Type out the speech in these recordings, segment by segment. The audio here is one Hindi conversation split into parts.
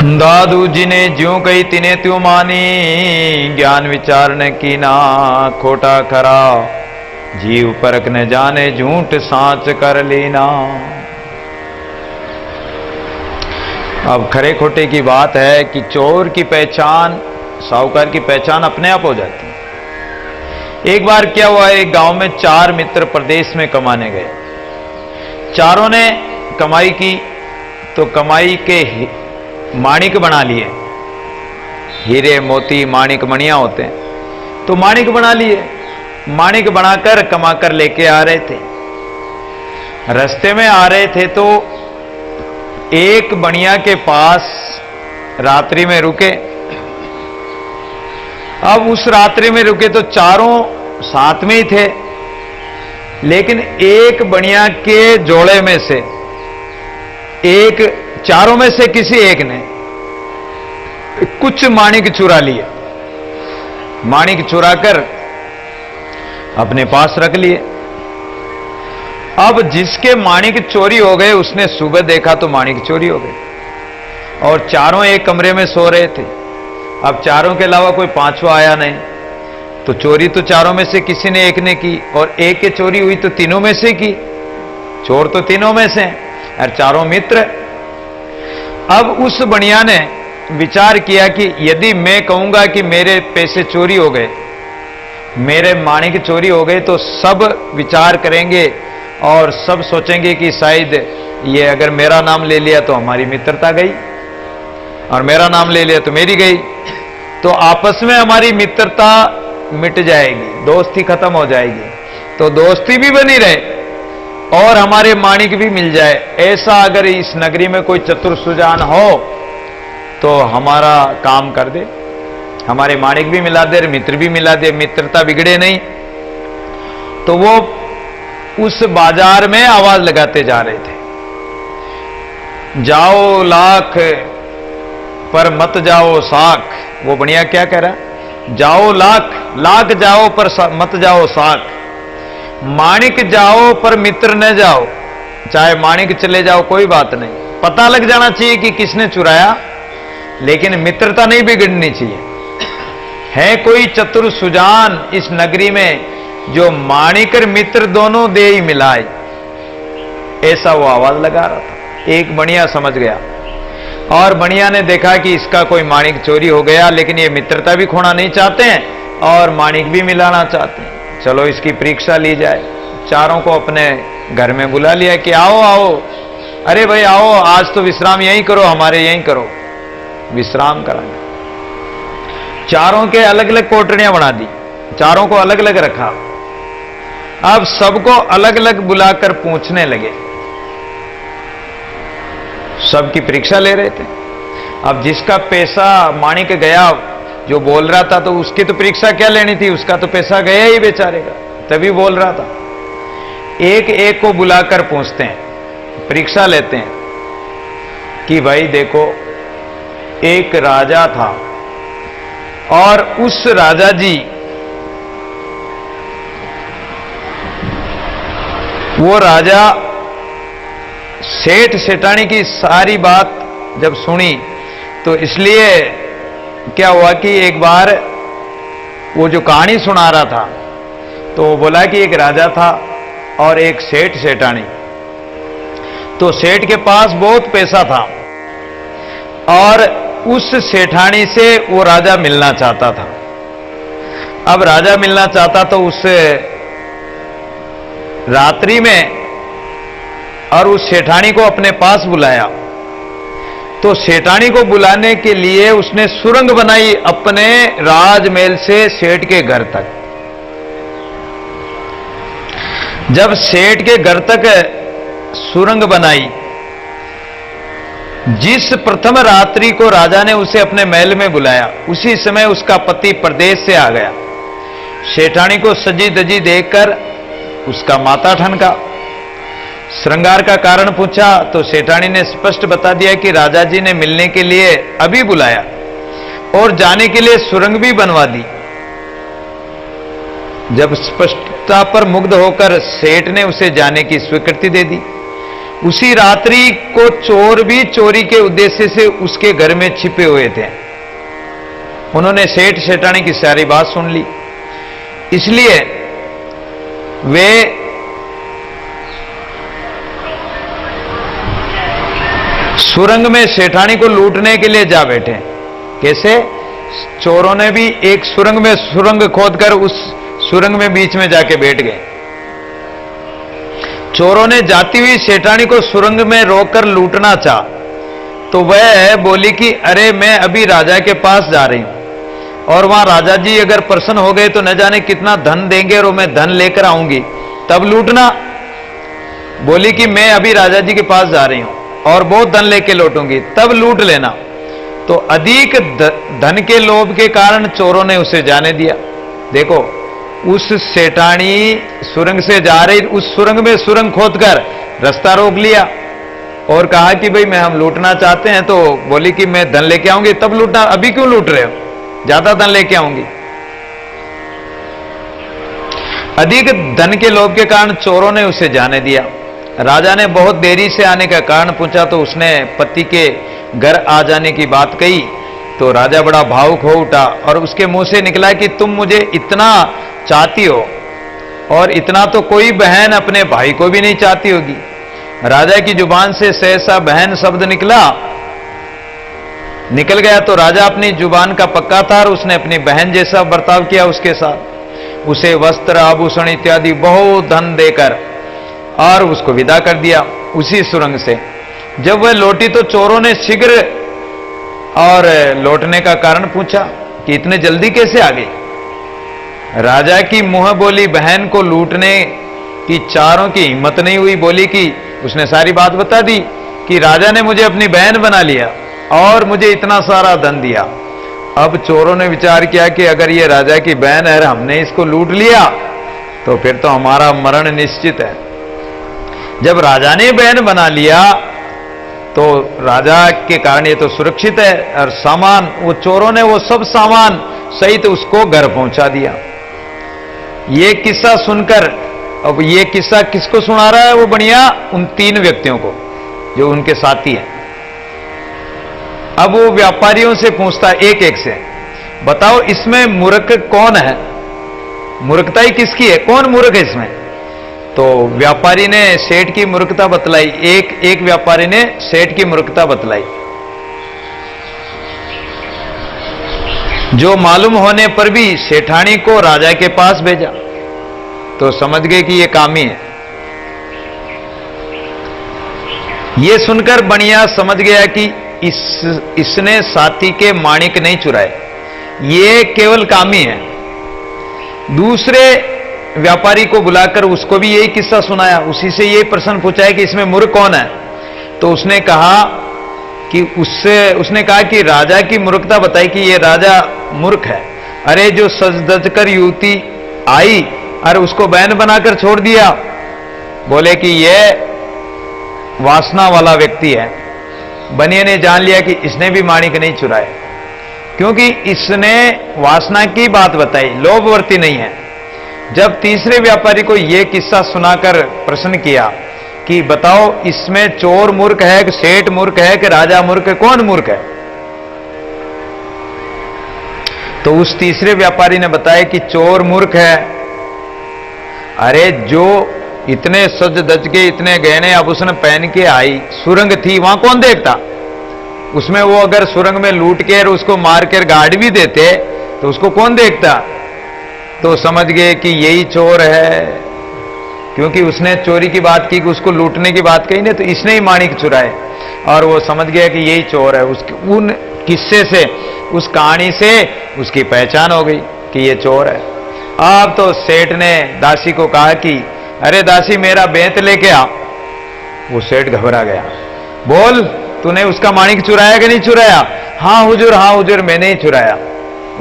दादू जी ने ज्यों कही तिने त्यों मानी, ज्ञान विचार न की ना खोटा खरा, जीव परख न जाने झूठ सांच कर लेना। अब खरे खोटे की बात है कि चोर की पहचान, साहूकार की पहचान अपने आप हो जाती है। एक बार क्या हुआ, एक गांव में 4 मित्र प्रदेश में कमाने गए। चारों ने कमाई की तो कमाई के माणिक बना लिए। हीरे मोती माणिक मणियां होते हैं, तो माणिक बना लिए। माणिक बनाकर कमाकर लेके आ रहे थे। रास्ते में आ रहे थे तो एक बनिया के पास रात्रि में रुके। अब उस रात्रि में रुके तो चारों साथ में ही थे, लेकिन एक बनिया के जोड़े में से एक, चारों में से किसी एक ने कुछ माणिक चुरा लिए। माणिक चुराकर अपने पास रख लिए। अब जिसके माणिक चोरी हो गए उसने सुबह देखा तो माणिक चोरी हो गए, और चारों एक कमरे में सो रहे थे। अब चारों के अलावा कोई पांचवा आया नहीं, तो चोरी तो चारों में से किसी ने एक ने की, और एक के चोरी हुई तो तीनों में से की। चोर तो तीनों में से और चारों मित्र। अब उस बनिया ने विचार किया कि यदि मैं कहूंगा कि मेरे पैसे चोरी हो गए, मेरे माणिक चोरी हो गए, तो सब विचार करेंगे और सब सोचेंगे कि शायद ये अगर मेरा नाम ले लिया तो हमारी मित्रता गई, और मेरा नाम ले लिया तो मेरी गई, तो आपस में हमारी मित्रता मिट जाएगी, दोस्ती खत्म हो जाएगी। तो दोस्ती भी बनी रहे और हमारे माणिक भी मिल जाए। ऐसा अगर इस नगरी में कोई चतुर सुजान हो तो हमारा काम कर दे, हमारे माणिक भी मिला दे, मित्र भी मिला दे, मित्रता बिगड़े नहीं। तो वो उस बाजार में आवाज लगाते जा रहे थे, जाओ लाख पर मत जाओ साख। वो बढ़िया क्या कह रहा, जाओ लाख, लाख जाओ पर मत जाओ साख। माणिक जाओ पर मित्र न जाओ। चाहे माणिक चले जाओ कोई बात नहीं, पता लग जाना चाहिए कि किसने चुराया, लेकिन मित्रता नहीं बिगड़नी चाहिए। है कोई चतुर सुजान इस नगरी में जो माणिक और मित्र दोनों दे ही मिलाए। ऐसा वो आवाज लगा रहा था। एक बनिया समझ गया, और बनिया ने देखा कि इसका कोई माणिक चोरी हो गया, लेकिन ये मित्रता भी खोना नहीं चाहते हैं और माणिक भी मिलाना चाहते हैं। चलो इसकी परीक्षा ली जाए। चारों को अपने घर में बुला लिया कि आओ आओ, अरे भाई आओ, आज तो विश्राम यहीं करो, हमारे यहीं करो। विश्राम कराएंगे। चारों के अलग अलग कोठरियां बना दी, चारों को अलग अलग रखा। अब सबको अलग अलग बुलाकर पूछने लगे, सबकी परीक्षा ले रहे थे। अब जिसका पैसा माणिक गया, जो बोल रहा था, तो उसकी तो परीक्षा क्या लेनी थी, उसका तो पैसा गया ही बेचारे का, तभी बोल रहा था। एक एक को बुलाकर पूछते हैं, परीक्षा लेते हैं कि भाई देखो, एक राजा था और उस राजा जी, वो राजा सेठ सेठानी की सारी बात जब सुनी, तो इसलिए क्या हुआ कि एक बार वो जो कहानी सुना रहा था, तो वो बोला कि एक राजा था और एक सेठ सेठानी। तो सेठ के पास बहुत पैसा था और उस सेठानी से वो राजा मिलना चाहता था। अब राजा मिलना चाहता तो उस रात्रि में और उस सेठानी को अपने पास बुलाया। तो सेठानी को बुलाने के लिए उसने सुरंग बनाई अपने राजमहल से सेठ के घर तक। जब सेठ के घर तक सुरंग बनाई, जिस प्रथम रात्रि को राजा ने उसे अपने महल में बुलाया, उसी समय उसका पति प्रदेश से आ गया। सेठानी को सजी धजी देखकर उसका माथा ठनका। श्रृंगार का कारण पूछा तो सेठानी ने स्पष्ट बता दिया कि राजा जी ने मिलने के लिए अभी बुलाया और जाने के लिए सुरंग भी बनवा दी। जब स्पष्टता पर मुग्ध होकर सेठ ने उसे जाने की स्वीकृति दे दी, उसी रात्रि को चोर भी चोरी के उद्देश्य से उसके घर में छिपे हुए थे। उन्होंने सेठ सेठानी की सारी बात सुन ली, इसलिए वे सुरंग में सेठानी को लूटने के लिए जा बैठे। कैसे? चोरों ने भी एक सुरंग खोदकर उस सुरंग में बीच में जाके बैठ गए। चोरों ने जाती हुई सेठानी को सुरंग में रोककर लूटना चाहा, तो वह बोली कि अरे मैं अभी राजा के पास जा रही हूं और वहां राजा जी अगर प्रसन्न हो गए तो न जाने कितना धन देंगे और मैं धन लेकर आऊंगी, तब लूटना। बोली कि मैं अभी राजा जी के पास जा रही हूं और बहुत धन लेके लौटूंगी, तब लूट लेना। तो अधिक धन के लोभ के कारण चोरों ने उसे जाने दिया। देखो, उस सेठानी सुरंग से जा रही, उस सुरंग में सुरंग खोदकर रास्ता रोक लिया और कहा कि भाई हम लूटना चाहते हैं। तो बोली कि मैं धन लेके आऊंगी, तब लूटना, अभी क्यों लूट रहे हो, ज्यादा धन लेके आऊंगी। अधिक धन के लोभ के कारण चोरों ने उसे जाने दिया। राजा ने बहुत देरी से आने का कारण पूछा तो उसने पति के घर आ जाने की बात कही। तो राजा बड़ा भावुक हो उठा और उसके मुंह से निकला कि तुम मुझे इतना चाहती हो, और इतना तो कोई बहन अपने भाई को भी नहीं चाहती होगी। राजा की जुबान से सहसा बहन शब्द निकल गया। तो राजा अपनी जुबान का पक्का था और उसने अपनी बहन जैसा बर्ताव किया उसके साथ। उसे वस्त्र आभूषण इत्यादि बहुत धन देकर और उसको विदा कर दिया उसी सुरंग से। जब वह लौटी तो चोरों ने शीघ्र और लौटने का कारण पूछा कि इतने जल्दी कैसे आ गई। राजा की मुंह बोली बहन को लूटने की चारों की हिम्मत नहीं हुई। बोली कि उसने सारी बात बता दी कि राजा ने मुझे अपनी बहन बना लिया और मुझे इतना सारा धन दिया। अब चोरों ने विचार किया कि अगर ये राजा की बहन है, हमने इसको लूट लिया तो फिर तो हमारा मरण निश्चित है। जब राजा ने बहन बना लिया तो राजा के कारण ये तो सुरक्षित है, और सामान, वो चोरों ने वो सब सामान सहित उसको घर पहुंचा दिया। ये किस्सा सुनकर, अब ये किस्सा किसको सुना रहा है वो बढ़िया, उन 3 व्यक्तियों को जो उनके साथी हैं। अब वो व्यापारियों से पूछता एक एक से, बताओ इसमें मूर्ख कौन है, मूर्खता ही किसकी है, कौन मूर्ख है इसमें। तो व्यापारी ने सेठ की मूर्खता बतलाई। एक व्यापारी ने सेठ की मूर्खता बतलाई, जो मालूम होने पर भी सेठानी को राजा के पास भेजा। तो समझ गए कि ये कामी है। ये सुनकर बनिया समझ गया कि इसने साथी के माणिक नहीं चुराए, ये केवल कामी है। दूसरे व्यापारी को बुलाकर उसको भी यही किस्सा सुनाया, उसी से यही प्रश्न पूछा है कि इसमें मूर्ख कौन है। तो उसने कहा कि राजा की मूर्खता बताई कि ये राजा मूर्ख है। अरे जो सज धज कर युवती आई और उसको बहन बनाकर छोड़ दिया, बोले कि ये वासना वाला व्यक्ति है। बनिए ने जान लिया कि इसने भी माणिक नहीं चुराए, क्योंकि इसने वासना की बात बताई, लोभवर्ती नहीं है। जब तीसरे व्यापारी को यह किस्सा सुनाकर प्रश्न किया कि बताओ इसमें चोर मूर्ख है कि सेठ मूर्ख है कि राजा मूर्ख है, कौन मूर्ख है। तो उस तीसरे व्यापारी ने बताया कि चोर मूर्ख है। अरे जो इतने सज धज के, इतने गहने आभूषण पहन के आई, सुरंग थी, वहां कौन देखता। उसमें वो अगर सुरंग में लूट के और उसको मार कर गाड़ भी देते तो उसको कौन देखता। तो समझ गए कि यही चोर है, क्योंकि उसने चोरी की बात की, उसको लूटने की बात कही ना, तो इसने ही माणिक चुराए। और वो समझ गया कि यही चोर है। उसके उन किस्से से, उस कहानी से उसकी पहचान हो गई कि ये चोर है। अब तो सेठ ने दासी को कहा कि अरे दासी मेरा बेंत लेके आ। वो सेठ घबरा गया, बोल तूने उसका माणिक चुराया कि नहीं चुराया। हाँ हुजूर मैंने ही चुराया।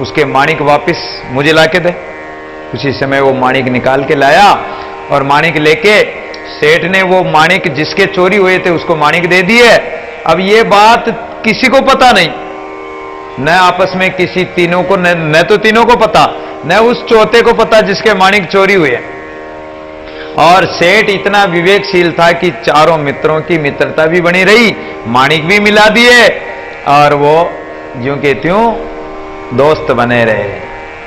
उसके माणिक वापस मुझे लाके दे। उसी समय वो माणिक निकाल के लाया और माणिक लेके सेठ ने वो माणिक जिसके चोरी हुए थे उसको माणिक दे दिए। अब ये बात किसी को पता नहीं, न आपस में किसी तीनों को, न तो तीनों को पता, न उस चौथे को पता जिसके माणिक चोरी हुए। और सेठ इतना विवेकशील था कि चारों मित्रों की मित्रता भी बनी रही, माणिक भी मिला दिए और वो ज्यों के त्यों दोस्त बने रहे।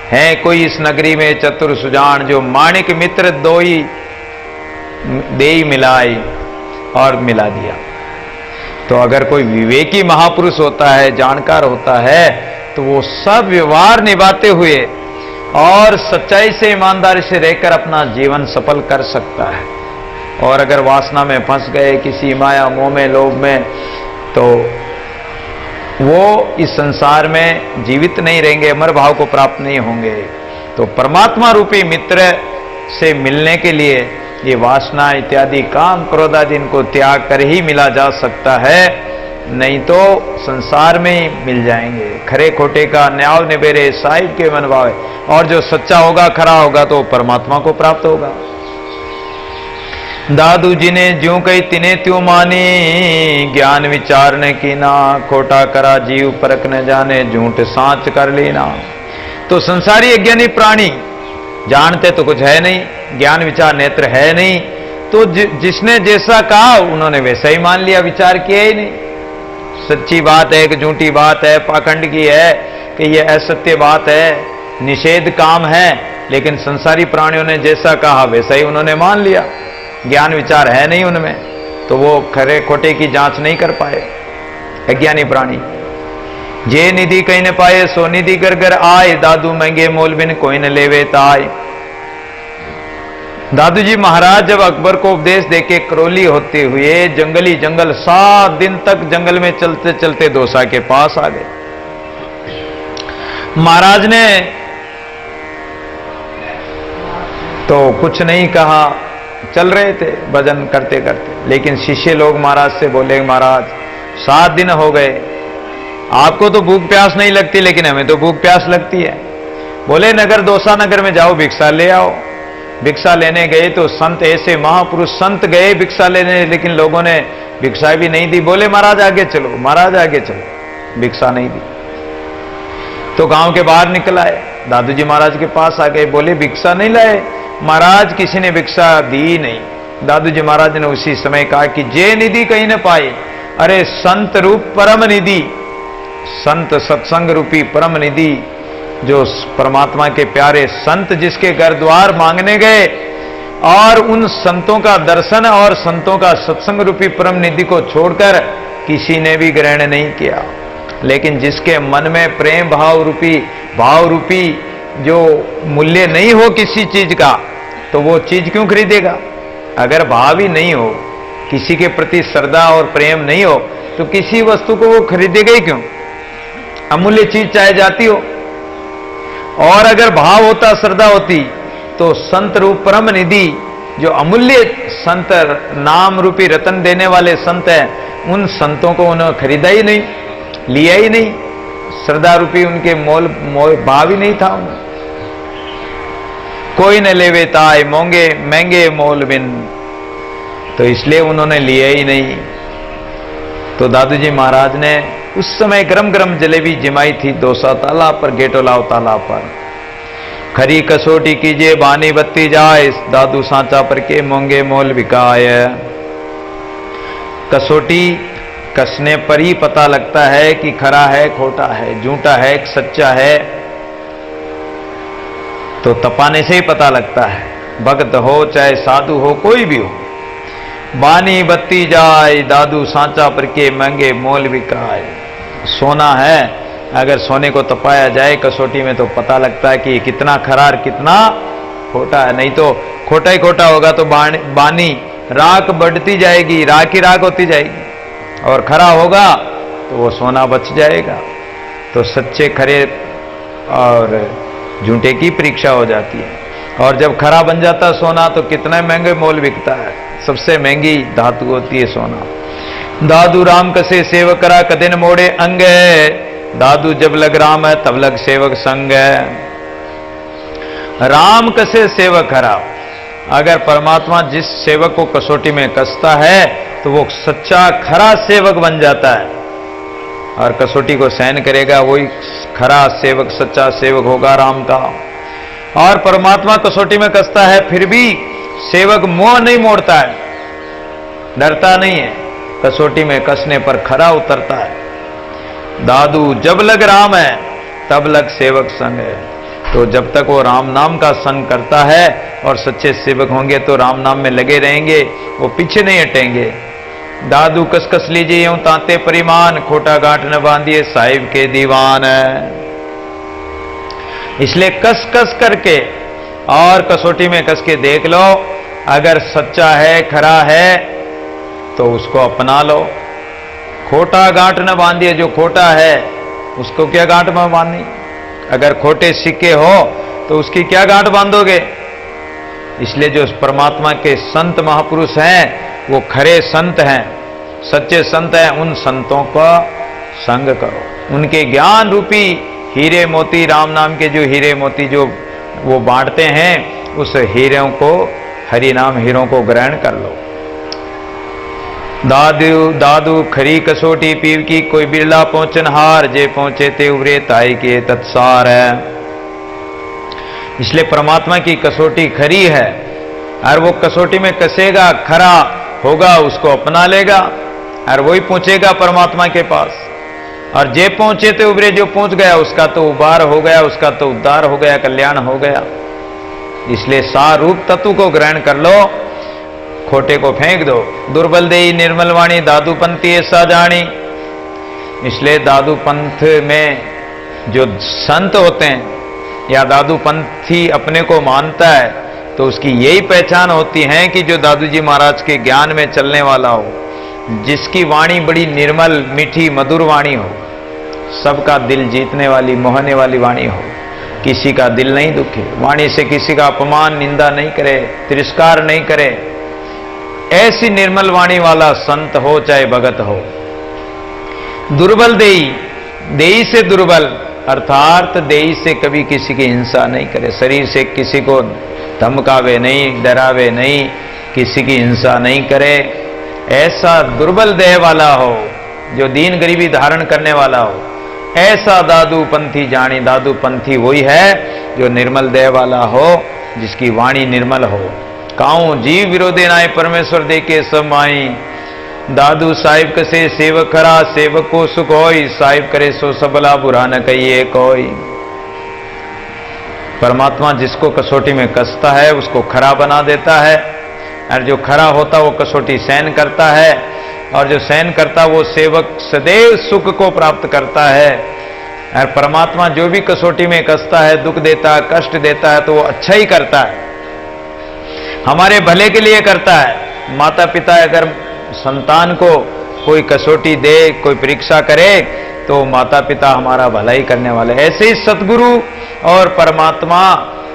हैं कोई इस नगरी में चतुर सुजान, जो माणिक मित्र दो ही दे ही मिलाई और मिला दिया। तो अगर कोई विवेकी महापुरुष होता है, जानकार होता है, तो वो सब व्यवहार निभाते हुए और सच्चाई से ईमानदारी से रहकर अपना जीवन सफल कर सकता है। और अगर वासना में फंस गए, किसी माया मोह में लोभ में, तो वो इस संसार में जीवित नहीं रहेंगे, अमर भाव को प्राप्त नहीं होंगे। तो परमात्मा रूपी मित्र से मिलने के लिए ये वासना इत्यादि काम क्रोध आदि इनको त्याग कर ही मिला जा सकता है, नहीं तो संसार में ही मिल जाएंगे। खरे खोटे का न्याय निबेरे साहिब के मन भावे, और जो सच्चा होगा खरा होगा तो परमात्मा को प्राप्त होगा। दादू जी ने ज्यों कही तिने त्यों मानी, ज्ञान विचार ने कीना, खोटा करा जीव परख न जाने, झूठ सांच कर लेना। तो संसारी अज्ञानी प्राणी जानते तो कुछ है नहीं, ज्ञान विचार नेत्र है नहीं, तो जिसने जैसा कहा उन्होंने वैसा ही मान लिया, विचार किया ही नहीं। सच्ची बात है कि झूठी बात है, पाखंड की है कि यह असत्य बात है, निषेध काम है, लेकिन संसारी प्राणियों ने जैसा कहा वैसा ही उन्होंने मान लिया। ज्ञान विचार है नहीं उनमें, तो वो खरे खोटे की जांच नहीं कर पाए अज्ञानी प्राणी। जे निधि कहीं न पाए सो निधि कर कर आए, दादू महंगे मोल बिन कोई न लेवे ताय। दादू जी महाराज जब अकबर को उपदेश देके करौली होते हुए जंगली जंगल 7 दिन तक जंगल में चलते चलते दोसा के पास आ गए। महाराज ने तो कुछ नहीं कहा, चल रहे थे भजन करते करते, लेकिन शिष्य लोग महाराज से बोले, महाराज 7 दिन हो गए, आपको तो भूख प्यास नहीं लगती, लेकिन हमें तो भूख प्यास लगती है। बोले नगर दोसा नगर में जाओ, भिक्षा ले आओ। भिक्षा लेने गए तो संत, ऐसे महापुरुष संत गए भिक्षा लेने, लेकिन लोगों ने भिक्षा भी नहीं दी। बोले महाराज आगे चलो, महाराज आगे चलो, भिक्षा नहीं दी। तो गांव के बाहर निकल आए, दादू जी महाराज के पास आ गए, बोले भिक्षा नहीं लाए? महाराज किसी ने भिक्षा दी नहीं। दादू जी महाराज ने उसी समय कहा कि जे निधि कहीं न पाए, अरे संत रूप परम निधि, संत सत्संग रूपी परम निधि, जो परमात्मा के प्यारे संत जिसके घर द्वार मांगने गए और उन संतों का दर्शन और संतों का सत्संग रूपी परम निधि को छोड़कर किसी ने भी ग्रहण नहीं किया। लेकिन जिसके मन में प्रेम भाव रूपी जो मूल्य नहीं हो किसी चीज का, तो वो चीज क्यों खरीदेगा? अगर भाव ही नहीं हो, किसी के प्रति श्रद्धा और प्रेम नहीं हो, तो किसी वस्तु को वो खरीदेगा ही क्यों? अमूल्य चीज चाहे जाती हो। और अगर भाव होता, श्रद्धा होती, तो संत रूप परम निधि, जो अमूल्य संत नाम रूपी रतन देने वाले संत हैं, उन संतों को उन्होंने खरीदा ही नहीं, लिया ही नहीं। श्रद्धा रूपी उनके मोल भाव ही नहीं था उन्हें। कोई न लेवे ताय मोंगे महंगे मोल बिन, तो इसलिए उन्होंने लिया ही नहीं। तो दादू जी महाराज ने उस समय गरम गरम जलेबी जमाई थी दोसा तालाब पर, गेटोलाव तालाब पर। खरी कसोटी कीजिए बानी बत्ती जाए, दादू सांचा पर के मोंगे मोल बिकाय। कसोटी कसने पर ही पता लगता है कि खरा है खोटा है, झूठा है सच्चा है, तो तपाने से ही पता लगता है। भक्त हो चाहे साधु हो, कोई भी हो, बानी बत्ती जाए, दादू सांचा पर के महंगे मोल बिकाए। सोना है, अगर सोने को तपाया जाए कसोटी में, तो पता लगता है कि कितना खरा और कितना खोटा है। नहीं तो खोटा ही खोटा होगा तो बानी राख बढ़ती जाएगी, राख ही राख होती जाएगी, और खरा होगा तो वो सोना बच जाएगा। तो सच्चे खरे और झूठे की परीक्षा हो जाती है। और जब खरा बन जाता सोना, तो कितना महंगे मोल बिकता है। सबसे महंगी धातु होती है सोना। दादू राम कसे सेवक करा, कदिन मोड़े अंग, दादू जब लग राम है तब लग सेवक संग। राम कसे सेवक करा, अगर परमात्मा जिस सेवक को कसोटी में कसता है, तो वो सच्चा खरा सेवक बन जाता है और कसोटी को सहन करेगा, वही खरा सेवक सच्चा सेवक होगा राम का। और परमात्मा कसोटी में कसता है, फिर भी सेवक मुंह नहीं मोड़ता है, डरता नहीं है, कसौटी में कसने पर खरा उतरता है। दादू जब लग राम है तब लग सेवक संग है। तो जब तक वो राम नाम का संग करता है और सच्चे सेवक होंगे तो राम नाम में लगे रहेंगे, वो पीछे नहीं हटेंगे। दादू कस कस लीजिए यूं तांते परिमान, खोटा गांठ न बांधिए साहिब के दीवान है। इसलिए कस कस करके और कसौटी में कस के देख लो, अगर सच्चा है खरा है तो उसको अपना लो। खोटा गांठ न बांधिए, जो खोटा है उसको क्या गांठ में बांधी। अगर खोटे सिक्के हो तो उसकी क्या गांठ बांधोगे। इसलिए जो परमात्मा के संत महापुरुष हैं वो खरे संत हैं, सच्चे संत हैं। उन संतों का संग करो, उनके ज्ञान रूपी हीरे मोती, राम नाम के जो हीरे मोती जो वो बांटते हैं, उस हीरों को, हरि नाम हीरों को ग्रहण कर लो। दादू दादू खरी कसोटी पीव की, कोई बिरला पहुंचन हार, जे पहुंचे ते उबरे ताई के तत्सार है। इसलिए परमात्मा की कसौटी खरी है, और वो कसौटी में कसेगा, खरा होगा, उसको अपना लेगा और वही पहुंचेगा परमात्मा के पास। और जे पहुंचे थे उबरे, जो पहुंच गया उसका तो उबार हो गया, उसका तो उद्धार हो गया, कल्याण हो गया। इसलिए सारूप तत्व को ग्रहण कर लो, खोटे को फेंक दो। दुर्बल देई निर्मल वाणी, दादू पंथी ऐसा जानी। इसलिए दादू पंथ में जो संत होते हैं या दादू पंथी अपने को मानता है, तो उसकी यही पहचान होती है कि जो दादू जी महाराज के ज्ञान में चलने वाला हो, जिसकी वाणी बड़ी निर्मल मीठी मधुर वाणी हो, सबका दिल जीतने वाली मोहने वाली वाणी हो, किसी का दिल नहीं दुखे, वाणी से किसी का अपमान निंदा नहीं करे, तिरस्कार नहीं करे, ऐसी निर्मल वाणी वाला संत हो चाहे भगत हो। दुर्बल देई, देई से दुर्बल अर्थात देई से कभी किसी की हिंसा नहीं करे, शरीर से किसी को धमकावे नहीं, डरावे नहीं, किसी की हिंसा नहीं करे। ऐसा दुर्बल देह वाला हो, जो दीन गरीबी धारण करने वाला हो, ऐसा दादू पंथी जानी। दादू पंथी वही है जो निर्मल देह वाला हो, जिसकी वाणी निर्मल हो। काऊं जीव विरोधे नाय, परमेश्वर दे के सब माई। दादू साहिब कसे सेवक खरा, सेवक को सुख होई, साहिब करे सो सबला, बुरा न कहिए कोई। परमात्मा जिसको कसौटी में कसता है उसको खरा बना देता है, और जो खरा होता वो कसौटी सहन करता है, और जो सहन करता वो सेवक सदैव सुख को प्राप्त करता है। और परमात्मा जो भी कसौटी में कसता है, दुख देता है, कष्ट देता है, तो वो अच्छा ही करता है, हमारे भले के लिए करता है। माता पिता अगर संतान को कोई कसौटी दे, कोई परीक्षा करे, तो माता पिता हमारा भला ही करने वाले। ऐसे ही सतगुरु और परमात्मा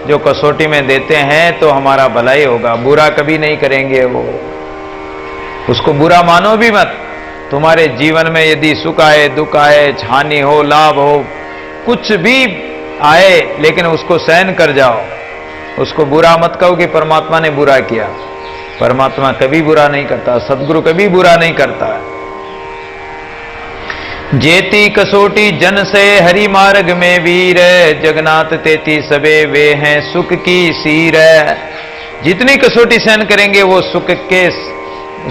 जो कसौटी में देते हैं तो हमारा भला ही होगा, बुरा कभी नहीं करेंगे वो। उसको बुरा मानो भी मत। तुम्हारे जीवन में यदि सुख आए, दुख आए, हानि हो, लाभ हो, कुछ भी आए, लेकिन उसको सहन कर जाओ, उसको बुरा मत कहो कि परमात्मा ने बुरा किया। परमात्मा कभी बुरा नहीं करता, सदगुरु कभी बुरा नहीं करता है। जेती कसोटी जन से हरि मार्ग में वीर, जगन्नाथ तेती सबे वे हैं सुख की सीर। जितनी कसोटी सहन करेंगे वो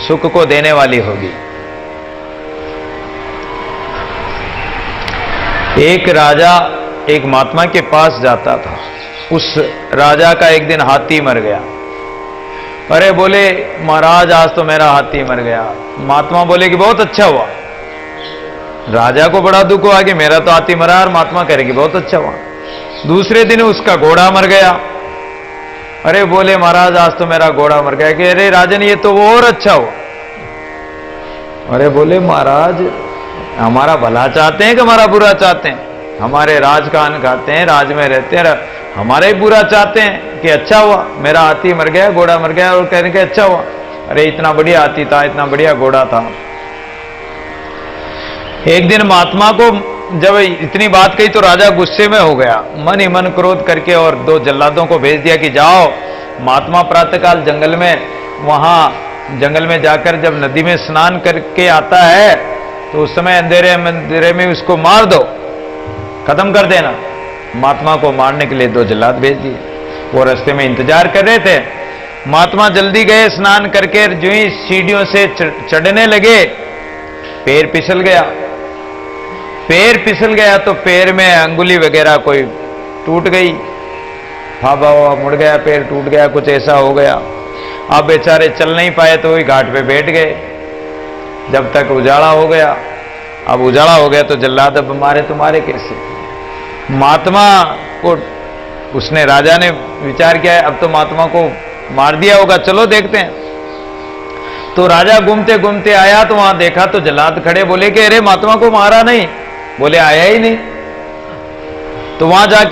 सुख को देने वाली होगी। एक राजा एक महात्मा के पास जाता था। उस राजा का एक दिन हाथी मर गया। अरे बोले महाराज आज तो मेरा हाथी मर गया। महात्मा बोले कि बहुत अच्छा हुआ। राजा को बड़ा दुख हुआ कि मेरा तो हाथी मरा, और महात्मा करेगी बहुत अच्छा हुआ। दूसरे दिन उसका घोड़ा मर गया। अरे बोले महाराज आज तो मेरा घोड़ा मर गया। कि अरे राजन ये तो वो और अच्छा हुआ। अरे बोले महाराज हमारा भला चाहते हैं कि हमारा बुरा चाहते हैं? हमारे राज का अन्न खाते हैं, राज में रहते हैं, हमारा ही बुरा चाहते हैं कि अच्छा हुआ मेरा हाथी मर गया, घोड़ा मर गया, और कहने के अच्छा हुआ। अरे इतना बढ़िया हाथी था, इतना बढ़िया घोड़ा था। एक दिन महात्मा को जब इतनी बात कही तो राजा गुस्से में हो गया, मन ही मन क्रोध करके, और 2 जल्लादों को भेज दिया कि जाओ। महात्मा प्रातःकाल जंगल में, वहां जंगल में जाकर जब नदी में स्नान करके आता है तो उस समय अंधेरे में उसको मार दो, खत्म कर देना। महात्मा को मारने के लिए 2 जल्लाद भेज दिए। वो रास्ते में इंतजार कर रहे थे। महात्मा जल्दी गए, स्नान करके जो ही सीढ़ियों से चढ़ने लगे, पैर फिसल गया। पैर फिसल गया तो पैर में अंगुली वगैरह कोई टूट गई, फाबा मुड़ गया, पैर टूट गया, कुछ ऐसा हो गया। अब बेचारे चल नहीं पाए तो वही घाट पे बैठ गए जब तक उजाला हो गया। अब उजाला हो गया तो जल्लाद अब मारे तो मारे कैसे। महात्मा को उसने, राजा ने विचार किया अब तो महात्मा को मार दिया होगा, चलो देखते हैं। तो राजा घूमते घूमते आया तो वहां देखा तो जल्लाद खड़े, बोले कि अरे महात्मा को मारा नहीं, बोले आया ही नहीं। तो वहां जाके